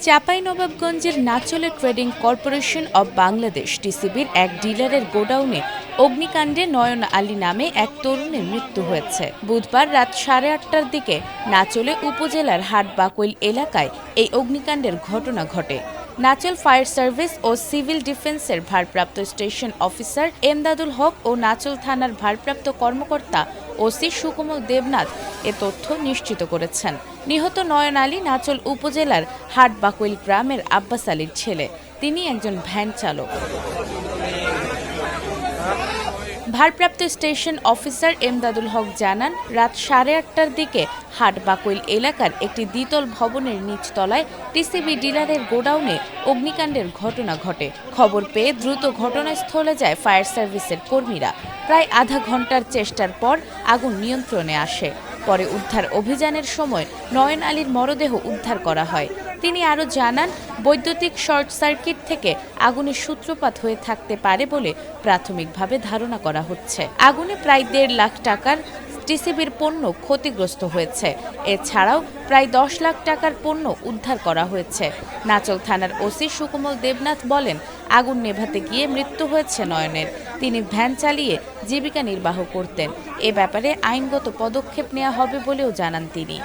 চাঁপাইনবাবগঞ্জের নাচলে trading corporation of Bangladesh টিসিবির এক ডিলারের গোডাউনে অগ্নিকাণ্ডে নয়ন আলী নামে এক তরুণের মৃত্যু হয়েছে। বুধবার রাত 8:30টার দিকে নাচলে উপজেলার হাটবাকৈল এলাকায় এই অগ্নিকাণ্ডের ঘটনা ঘটে। নাচল ফায়ার সার্ভিস ও সিভিল ডিফেন্সের ভারপ্রাপ্ত স্টেশন অফিসার এমদাদুল হক ও নাচল থানার ভারপ্রাপ্ত কর্মকর্তা ওসি সুকোমল দেবনাথ এ তথ্য নিশ্চিত করেছেন। নিহত নয়ন আলী নাচল উপজেলার হাটবাকৈল গ্রামের আব্বাস আলীর ছেলে। তিনি একজন ভ্যান চালক। ভারপ্রাপ্ত স্টেশন অফিসার এমদাদুল হক জানান, রাত 8:30টার দিকে হাটবাকৈল এলাকার একটি দ্বিতল ভবনের নিচতলায় টিসিবি ডিলারের গোডাউনে অগ্নিকাণ্ডের ঘটনা ঘটে। খবর পেয়ে দ্রুত ঘটনাস্থলে যায় ফায়ার সার্ভিসের কর্মীরা। প্রায় আধা ঘন্টার চেষ্টার পর আগুন নিয়ন্ত্রণে আসে। পরে উদ্ধার অভিযানের সময় নয়ন আলীর মরদেহ উদ্ধার করা হয়। তিনি আরও জানান, বৈদ্যুতিক শর্ট সার্কিট থেকে আগুনের সূত্রপাত হয়ে থাকতে পারে বলে প্রাথমিকভাবে ধারণা করা হচ্ছে। আগুনে প্রায় 1.5 লাখ টাকার টিসিবির পণ্য ক্ষতিগ্রস্ত হয়েছে। এছাড়াও প্রায় 10 লাখ টাকার পণ্য উদ্ধার করা হয়েছে। নাচল থানার ওসি সুকোমল দেবনাথ বলেন, আগুন নেভাতে গিয়ে মৃত্যু হয়েছে নয়নের। তিনি ভ্যান চালিয়ে জীবিকা নির্বাহ করতেন। এ ব্যাপারে আইনগত পদক্ষেপ নেওয়া হবে বলেও জানান তিনি।